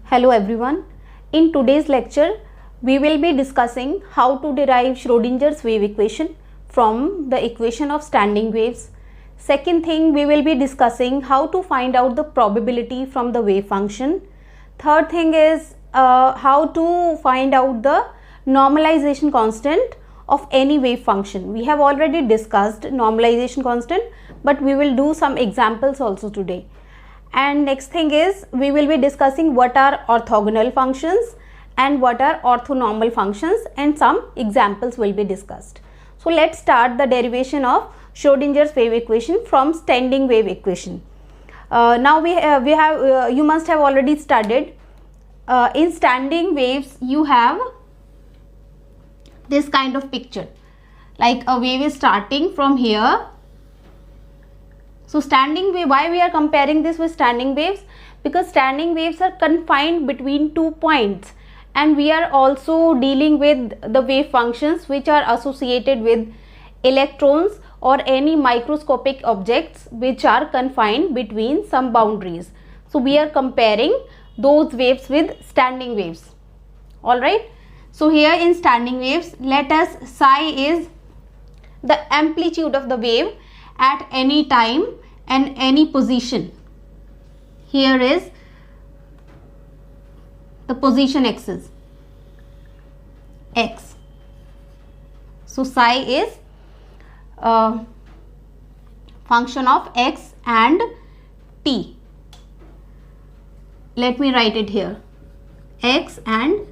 Hello everyone. In today's lecture, we will be discussing how to derive Schrodinger's wave equation from the equation of standing waves. Second thing, we will be discussing how to find out the probability from the wave function. Third thing is how to find out the normalization constant of any wave function. We have already discussed normalization constant, but we will do some examples also today. And next thing is we will be discussing what are orthogonal functions and what are orthonormal functions, and some examples will be discussed. So let's start the derivation of Schrodinger's wave equation from standing wave equation. Now you must have already studied in standing waves you have this kind of picture, like a wave is starting from here. So standing wave, why we are comparing this with standing waves? Because standing waves are confined between 2 points, and we are also dealing with the wave functions which are associated with electrons or any microscopic objects which are confined between some boundaries. So we are comparing those waves with standing waves. Alright. So here in standing waves, let us psi is the amplitude of the wave at any time and any position. Here is the position axis x. So psi is a function of x and t. Let me write it here, x and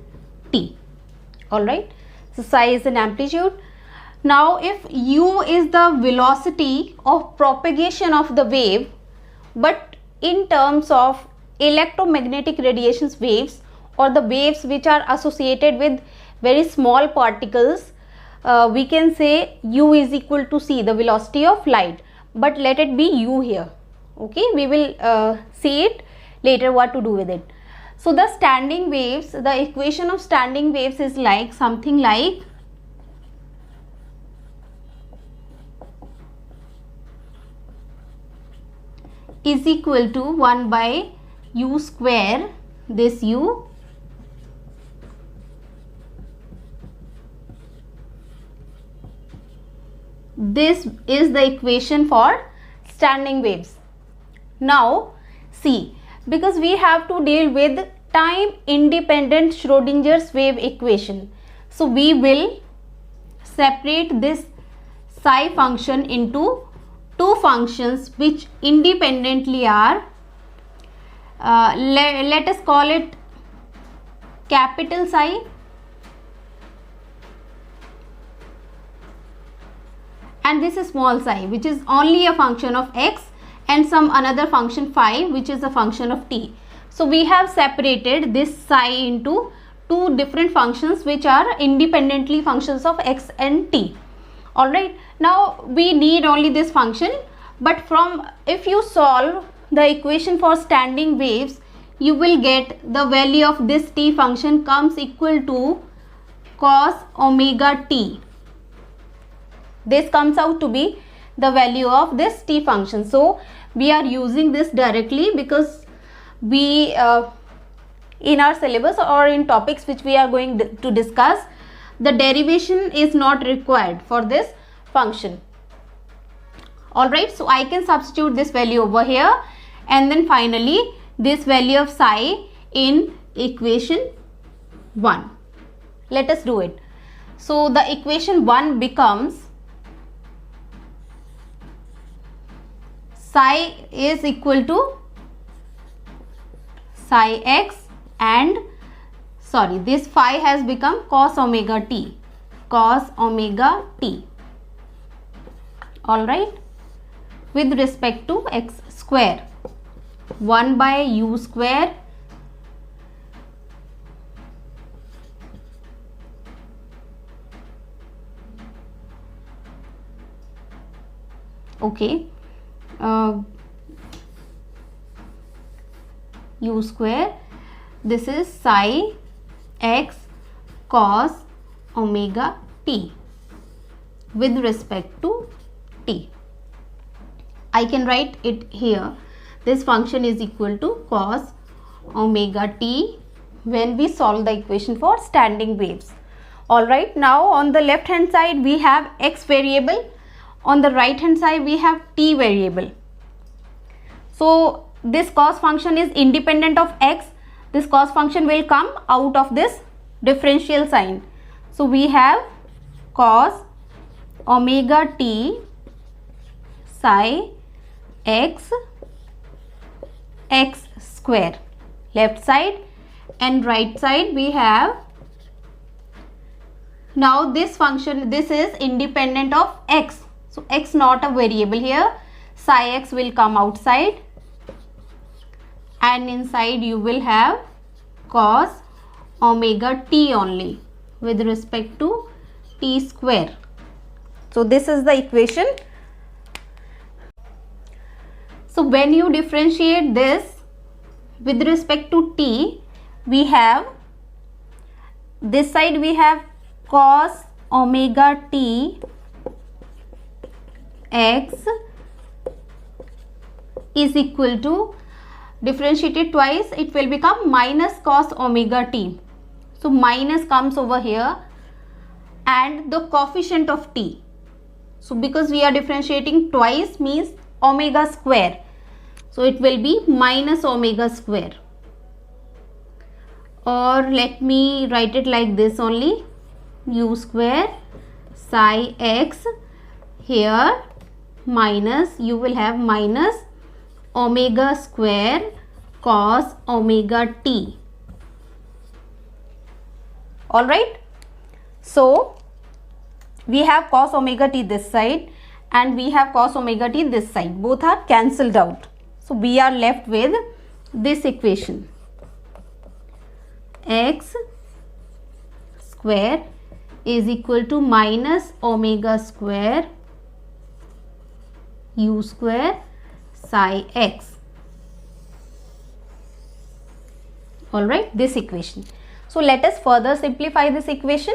t. Alright. So psi is an amplitude. Now if u is the velocity of propagation of the wave, but in terms of electromagnetic radiations waves or the waves which are associated with very small particles, we can say u is equal to c, the velocity of light, but let it be u here. Okay, we will see it later what to do with it. So the standing waves, the equation of standing waves is like something like is equal to 1 by u square, this u, this is the equation for standing waves. Now see, because we have to deal with time independent Schrodinger's wave equation, so we will separate this psi function into two functions which independently are let us call it capital psi and this is small psi, which is only a function of x, and some another function phi which is a function of t. So we have separated this psi into two different functions which are independently functions of x and t. Alright, now we need only this function, but from if you solve the equation for standing waves, you will get the value of this t function comes equal to cos omega t. This comes out to be the value of this t function. So we are using this directly because we in our syllabus or in topics which we are going to discuss, the derivation is not required for this function. Alright, so I can substitute this value over here, and then finally this value of psi in equation 1. Let us do it. So the equation 1 becomes psi is equal to psi x, and sorry, this phi has become cos omega t, cos omega t. Alright, with respect to x square, 1 by u square okay, u square, this is psi x cos omega t with respect to t. I can write it here. This function is equal to cos omega t when we solve the equation for standing waves. Alright, now on the left hand side we have x variable, on the right hand side we have t variable. So this cos function is independent of x. This cos function will come out of this differential sign. So we have cos omega t psi x x square, left side, and right side we have, now this function, this is independent of x, so x not a variable here, psi x will come outside, and inside you will have cos omega t only with respect to t square. So this is the equation. So when you differentiate this with respect to t, we have this side we have cos omega t x is equal to, differentiated twice, it will become minus cos omega t. So minus comes over here and the coefficient of t. So because we are differentiating twice means omega square. So it will be minus omega square. Or let me write it like this only, u square psi x, here minus, you will have minus omega square cos omega t. Alright, so we have cos omega t this side and we have cos omega t this side, both are cancelled out. So we are left with this equation, x square is equal to minus omega square u square psi x. Alright, this equation. So let us further simplify this equation.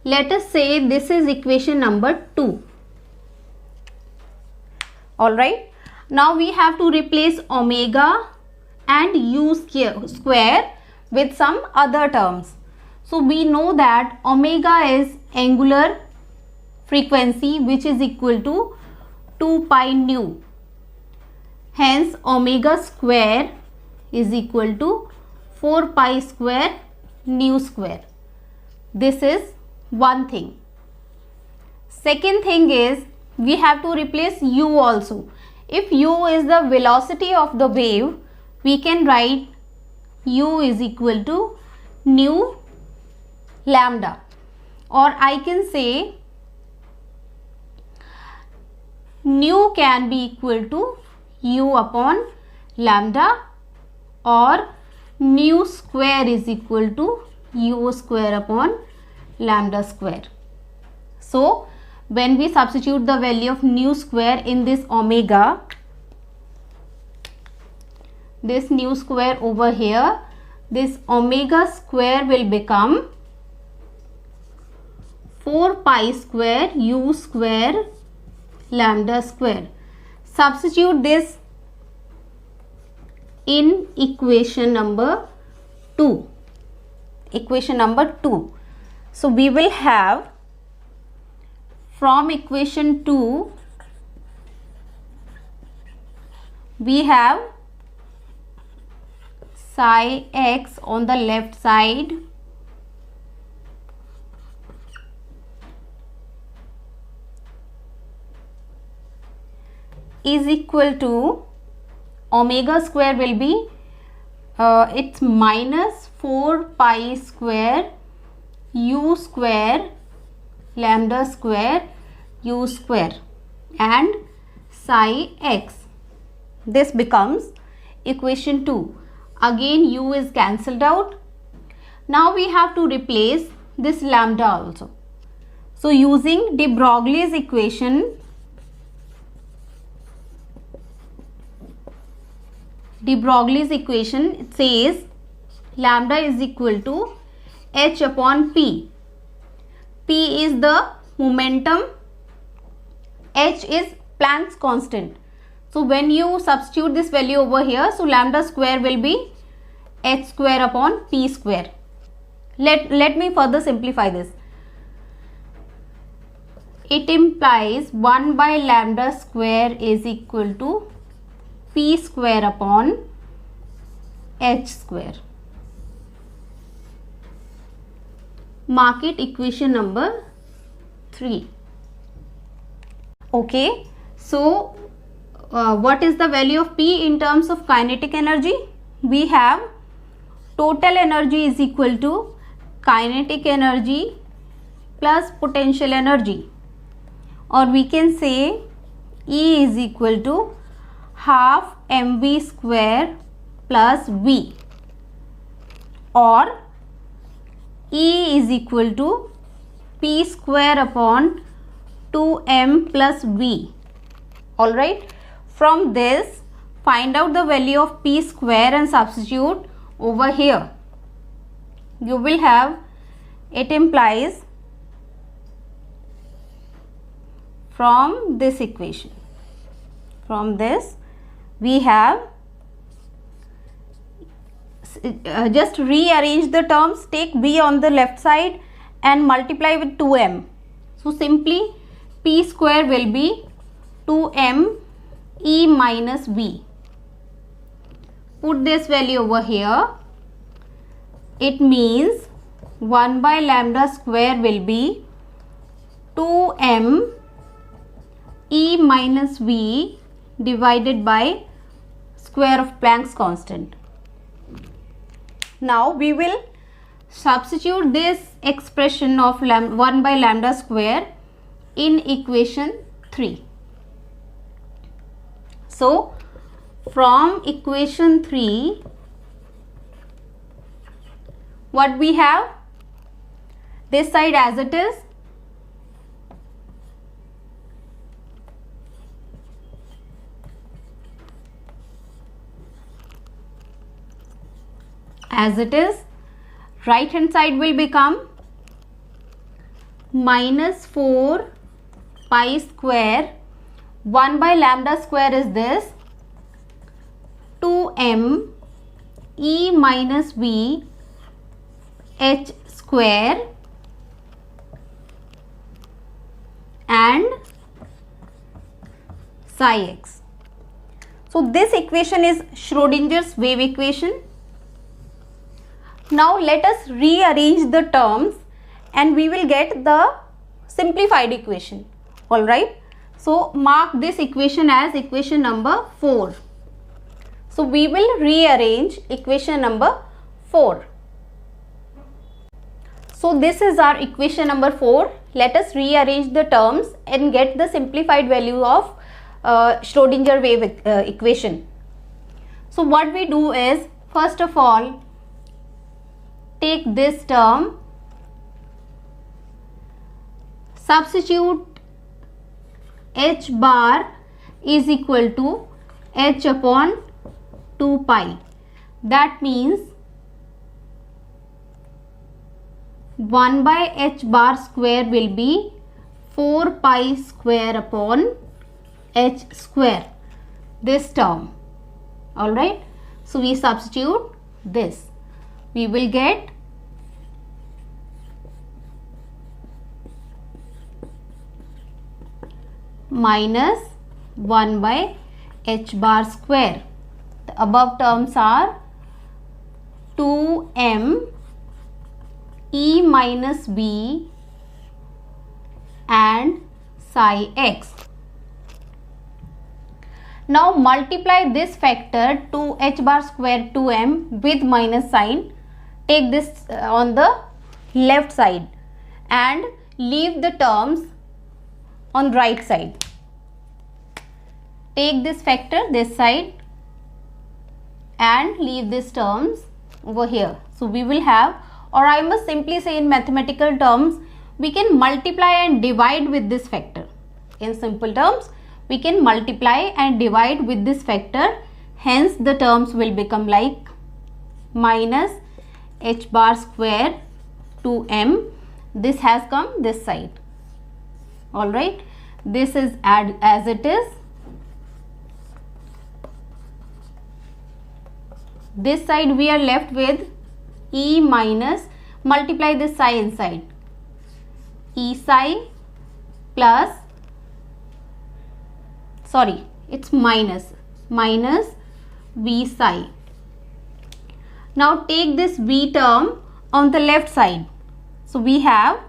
Let us say this is equation number 2. Alright, now we have to replace omega and u square with some other terms. So we know that omega is angular frequency which is equal to 2 pi nu. Hence omega square is equal to 4 pi square nu square. This is one thing. Second thing is we have to replace u also. If u is the velocity of the wave, we can write u is equal to nu lambda, or I can say nu can be equal to u upon lambda, or nu square is equal to u square upon lambda square. So when we substitute the value of nu square in this omega, this nu square over here, this omega square will become 4 pi square u square lambda square. Substitute this in equation number 2. Equation number 2. So we will have, from equation 2, we have psi x on the left side is equal to, omega square will be it's minus 4 pi square u square lambda square u square and psi x. This becomes equation 2. Again u is cancelled out. Now we have to replace this lambda also. So using de Broglie's equation, it says lambda is equal to h upon p. P is the momentum, h is Planck's constant. So when you substitute this value over here, so lambda square will be h square upon p square. Let me further simplify this. It implies 1 by lambda square is equal to p square upon h square. Mark it equation number 3. Okay, so what is the value of P in terms of kinetic energy? We have total energy is equal to kinetic energy plus potential energy, or we can say E is equal to half mv square plus v, or E is equal to p square upon 2m plus v. Alright, from this find out the value of p square and substitute over here. You will have, it implies from this equation, from this we have, just rearrange the terms, take v on the left side and multiply with 2m. So simply p square will be 2m E minus v. Put this value over here. It means 1 by lambda square will be 2m E minus v divided by square of Planck's constant. Now we will substitute this expression of 1 by lambda square in equation 3. So from equation 3, what we have? This side as it is, right hand side will become minus 4 pi square, 1 by lambda square is this, 2m E minus v h square and psi x. So this equation is Schrodinger's wave equation. Now let us rearrange the terms and we will get the simplified equation. Alright, so mark this equation as equation number 4. So we will rearrange equation number 4. So this is our equation number 4. Let us rearrange the terms and get the simplified value of Schrodinger wave equation. So what we do is, first of all, take this term, substitute h bar is equal to h upon 2 pi. That means 1 by h bar square will be 4 pi square upon h square, this term. Alright, so we substitute this. We will get minus 1 by h bar square. The above terms are 2m E minus v and psi x. Now multiply this factor 2h bar square 2m with minus sign. Take this on the left side and leave the terms on right side. Take this factor this side and leave these terms over here. So we will have, or I must simply say in mathematical terms, we can multiply and divide with this factor. In simple terms, we can multiply and divide with this factor. Hence the terms will become like minus h bar square 2m. This has come this side. Alright, this is as it is. This side we are left with E minus, multiply this psi inside, E psi plus, sorry, it's minus V psi. Now take this V term on the left side. So we have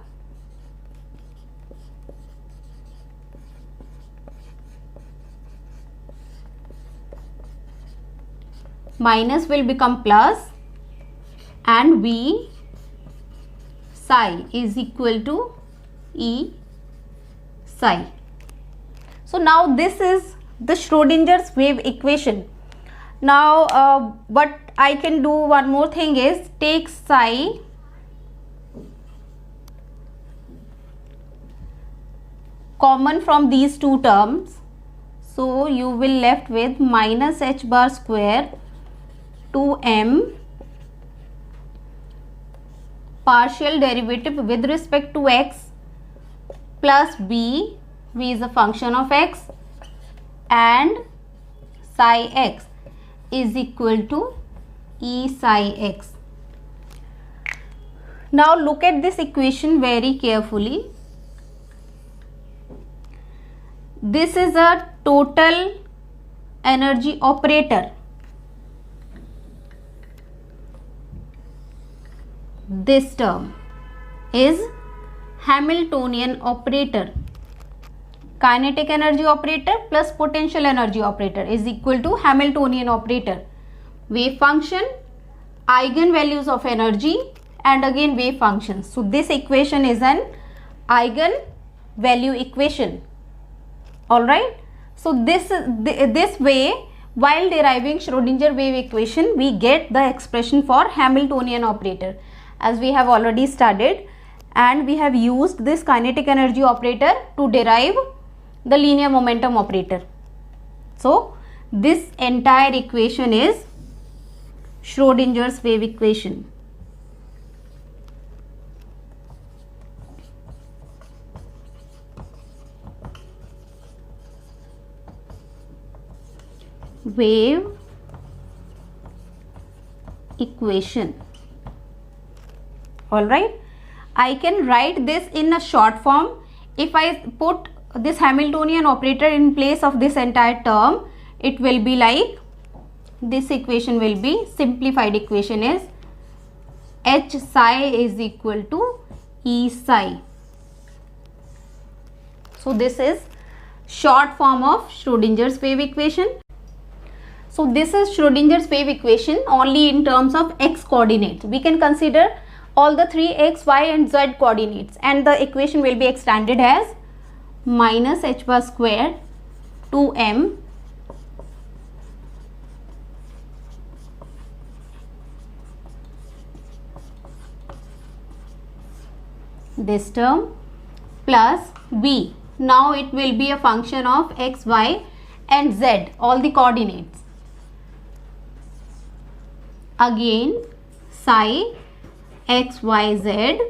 minus will become plus, and V psi is equal to E psi. So now this is the Schrodinger's wave equation. Now what I can do, one more thing is, take psi common from these two terms. So you will left with minus h bar square 2m partial derivative with respect to x plus v is a function of x, and psi x is equal to E psi x. Now look at this equation very carefully. This is a total energy operator. This term is Hamiltonian operator. Kinetic energy operator plus potential energy operator is equal to Hamiltonian operator. Wave function, eigenvalues of energy, and again wave functions. So this equation is an eigenvalue equation. Alright. So this way, while deriving Schrodinger wave equation, we get the expression for Hamiltonian operator, as we have already studied, and we have used this kinetic energy operator to derive the linear momentum operator. So this entire equation is Schrodinger's wave equation. Wave equation. All right. I can write this in a short form. If I put this Hamiltonian operator in place of this entire term, it will be like this. Equation will be, simplified equation is H psi is equal to E psi. So this is short form of Schrodinger's wave equation. So this is Schrodinger's wave equation only in terms of x coordinates. We can consider all the three x, y and z coordinates, and the equation will be extended as minus h bar square 2m this term plus v. Now it will be a function of x, y and z, all the coordinates. Again psi x, y, z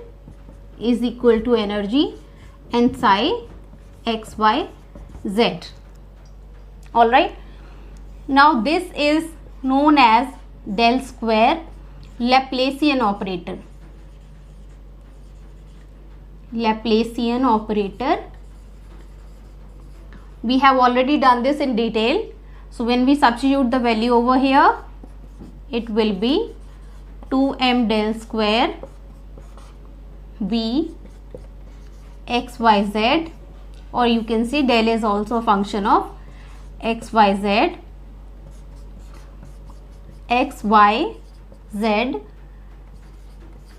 is equal to energy and psi x, y, z. Alright. Now this is known as del square Laplacian operator. Laplacian operator. We have already done this in detail. So when we substitute the value over here, it will be 2m del square v x, y, z, or you can see del is also a function of x, y, z, x, y, z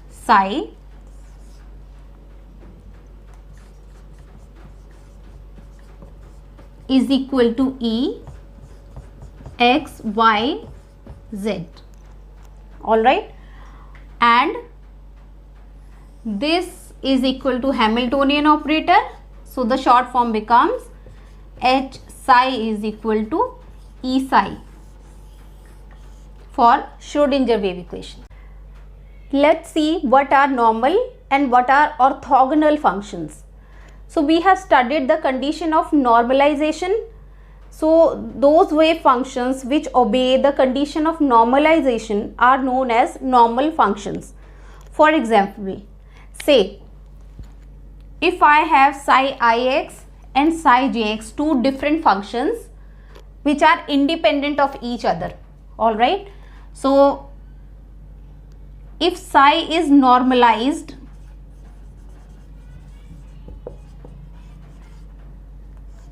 psi is equal to E x, y, z. Alright, and this is equal to Hamiltonian operator. So the short form becomes H psi is equal to E psi for Schrodinger wave equation. Let's see what are normal and what are orthogonal functions. So we have studied the condition of normalization. So those wave functions which obey the condition of normalization are known as normal functions. For example, say if I have psi ix and psi jx, two different functions which are independent of each other. All right, so if psi is normalized,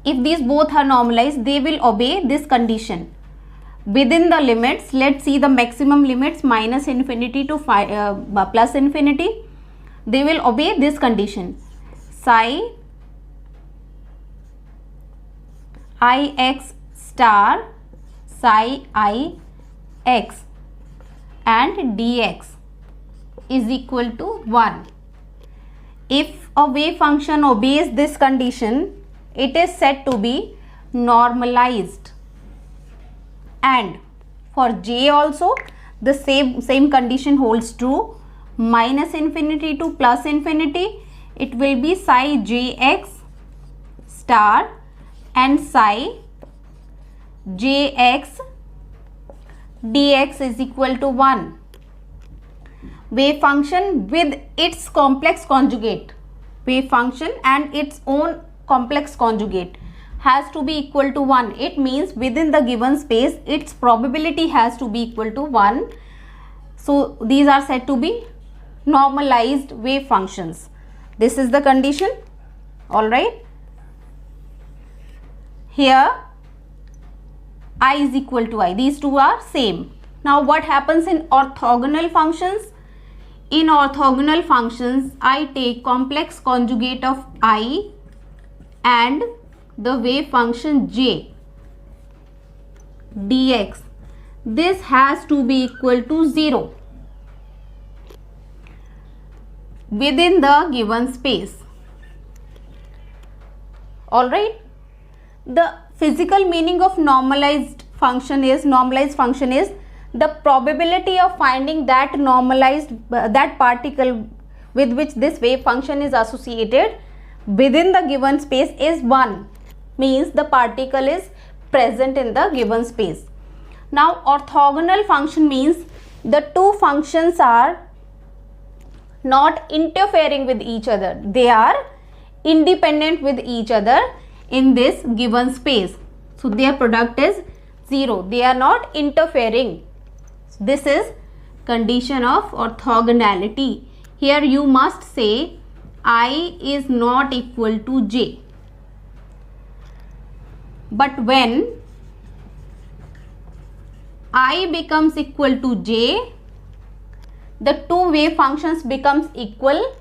if these both are normalized, they will obey this condition within the limits. Let's see the maximum limits, minus infinity to plus infinity. They will obey this condition. Psi ix star psi I x and dx is equal to 1. If a wave function obeys this condition, it is said to be normalized. And for j also the same condition holds true. Minus infinity to plus infinity, it will be psi jx star and psi jx dx is equal to 1. Wave function with its complex conjugate, wave function and its own complex conjugate has to be equal to 1. It means within the given space its probability has to be equal to 1. So these are said to be normalized wave functions. This is the condition. All right, here I is equal to I, these two are same. Now what happens in orthogonal functions? In orthogonal functions, I take complex conjugate of I and the wave function j dx. This has to be equal to 0 within the given space. All right, the physical meaning of normalized function is the probability of finding that normalized that particle with which this wave function is associated within the given space is 1, means the particle is present in the given space. Now orthogonal function means the two functions are not interfering with each other, they are independent with each other in this given space. So their product is 0, they are not interfering. This is condition of orthogonality. Here you must say I is not equal to j. But when I becomes equal to j, the two wave functions becomes equal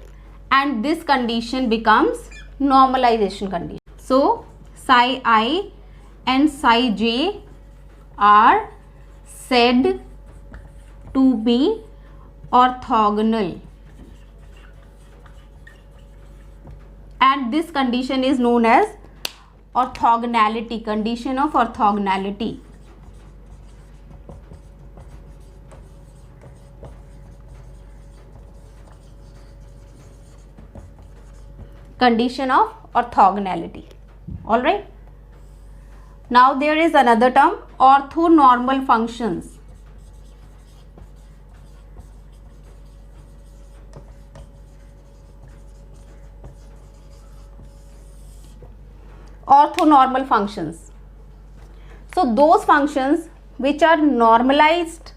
and this condition becomes normalization condition. So psi I and psi j are said to be orthogonal, and this condition is known as orthogonality, condition of orthogonality. Condition of orthogonality. All right, now there is another term, orthonormal functions. Orthonormal functions. So those functions which are normalized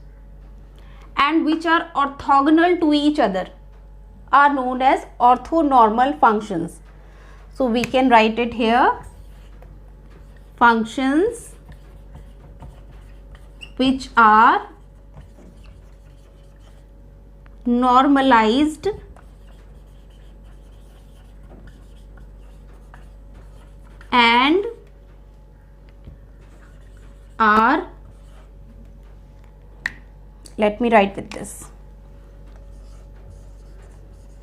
and which are orthogonal to each other are known as orthonormal functions. So we can write it here, functions which are normalized and are, let me write with this,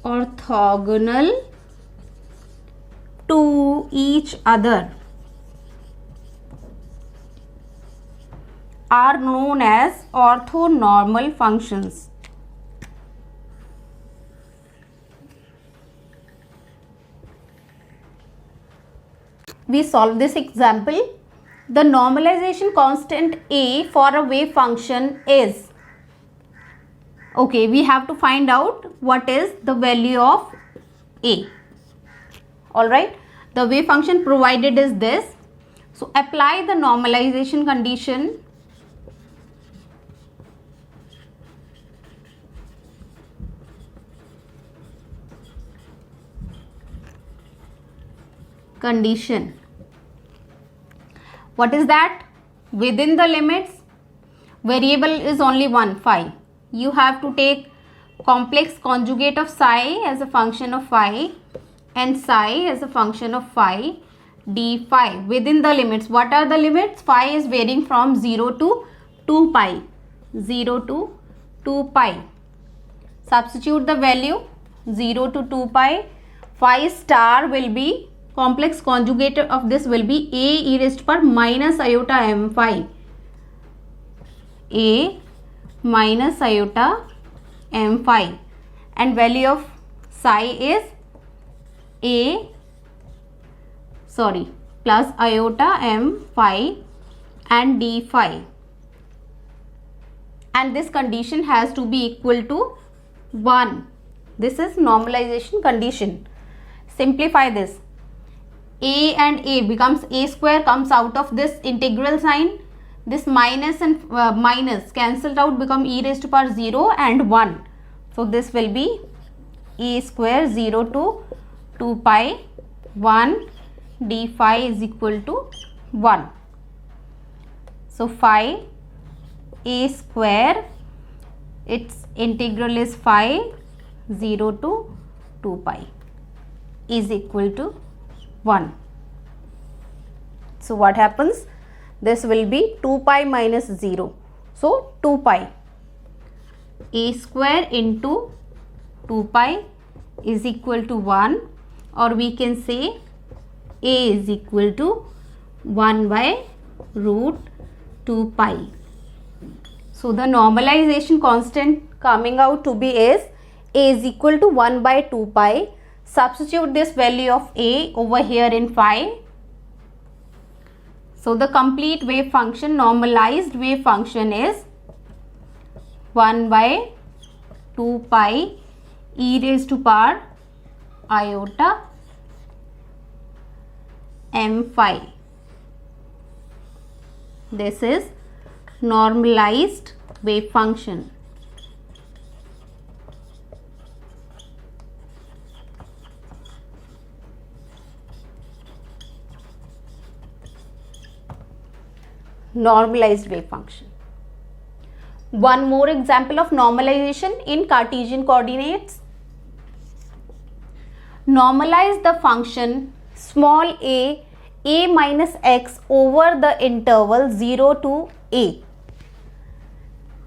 orthogonal to each other are known as orthonormal functions. We solve this example. the normalization constant a for a wave function is, okay, we have to find out what is the value of a. Alright, the wave function provided is this. So apply the normalization condition. What is that? Within the limits, variable is only one, phi. You have to take complex conjugate of psi as a function of phi and psi as a function of phi d phi within the limits. What are the limits? Phi is varying from 0 to 2 pi. 0 to 2 pi. Substitute the value 0 to 2 pi. Phi star will be, complex conjugate of this will be a e raised to power minus iota m phi. A minus iota m phi, and value of psi is plus iota m phi and d phi, and this condition has to be equal to 1. This is normalization condition. Simplify this. A and a becomes a square, comes out of this integral sign. This minus and minus cancelled out, become e raised to power 0 and 1. So this will be a square 0 to 2 pi 1 d phi is equal to 1. So phi a square, its integral is phi 0 to 2 pi is equal to 1. So what happens? This will be 2 pi minus 0. So 2 pi. A square into 2 pi is equal to 1, or we can say a is equal to 1 by root 2 pi. So the normalization constant coming out to be is a is equal to 1 by 2 pi. Substitute this value of a over here in phi. So the complete wave function, normalized wave function is 1 by 2 pi e raised to power iota m phi. This is normalized wave function. Normalized wave function. One more example of normalization in Cartesian coordinates. Normalize the function small a minus x over the interval 0 to a.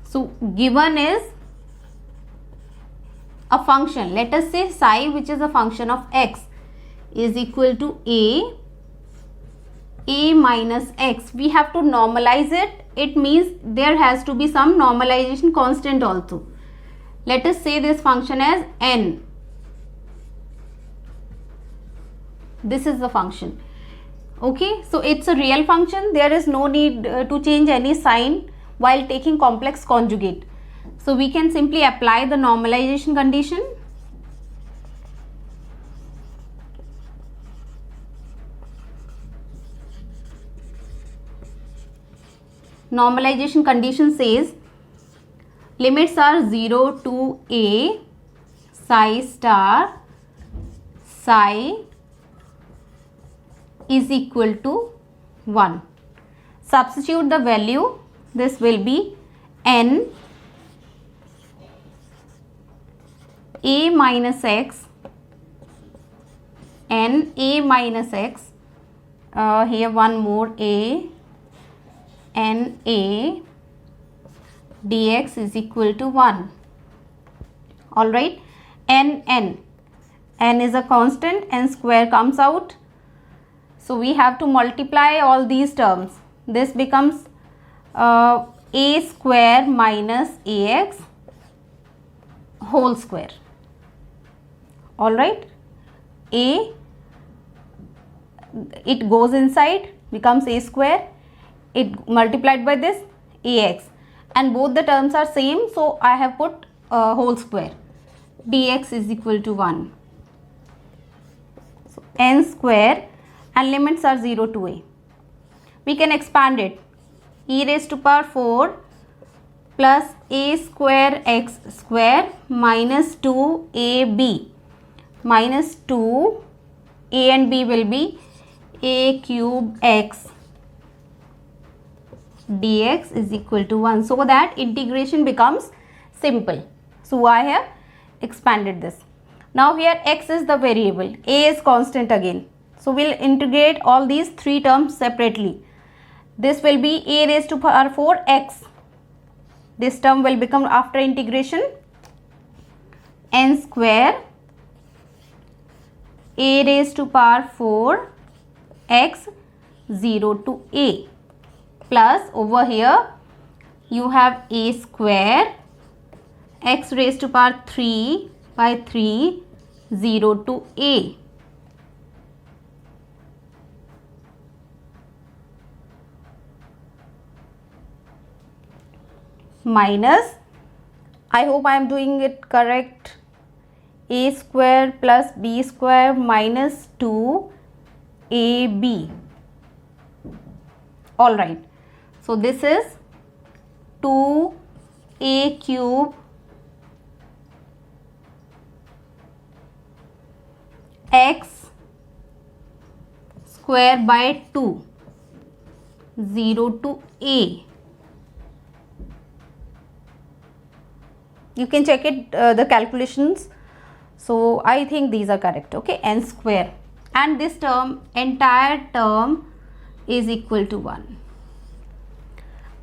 So given is a function, let us say psi, which is a function of x, is equal to a minus x. We have to normalize it. It means there has to be some normalization constant also. Let us say this function as n. This is the function. Okay, so it's a real function. There is no need to change any sign while taking complex conjugate. So we can simply apply the normalization condition. Normalization condition says limits are 0 to a psi star psi is equal to 1. Substitute the value. This will be n a minus x, n a minus x, here one more a, n a dx is equal to 1. Alright, n is a constant, n square comes out. So we have to multiply all these terms. This becomes a square minus ax whole square. Alright, a, it goes inside, becomes a square, it multiplied by this ax, and both the terms are same, so I have put whole square. Dx is equal to 1. So n square, and limits are 0 to a. We can expand it. E raised to power 4 plus a square x square minus 2ab minus 2, a and b will be a cube x dx is equal to 1, so that integration becomes simple. So I have expanded this. Now here x is the variable, a is constant again. So we'll integrate all these three terms separately. This will be a raised to power 4 x. This term will become, after integration, n square a raised to power 4 x 0 to a, plus over here you have a square x raised to power 3 by 3 0 to a. Minus, I hope I am doing it correct, a square plus b square minus 2ab. Alright, so this is 2a cube x square by 2 0 to a. You can check it, the calculations. So I think these are correct. Okay, n square, and this term, entire term is equal to 1.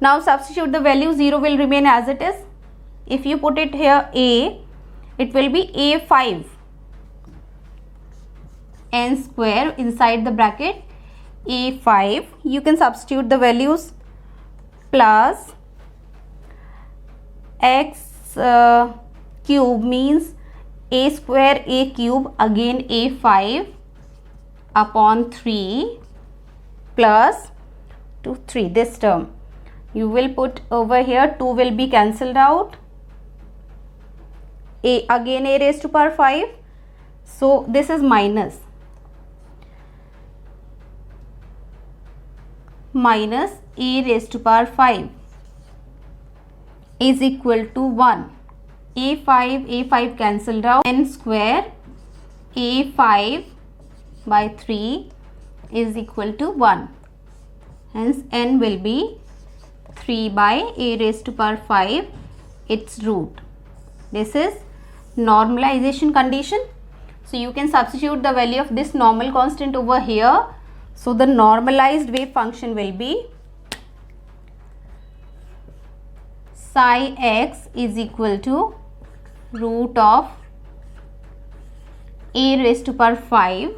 Now substitute the value. 0 will remain as it is. If you put it here a, it will be a5 n square inside the bracket a5. You can substitute the values, plus x cube means a square a cube, again a5 upon 3 plus 2 3. This term you will put over here, 2 will be cancelled out, a again a raised to power 5, so this is minus a raised to power 5 is equal to 1. a5 cancelled out, n square a5 by 3 is equal to 1. Hence n will be 3 by a raised to power 5, its root. This is normalization condition. So you can substitute the value of this normal constant over here. So the normalized wave function will be psi x is equal to root of a raised to power 5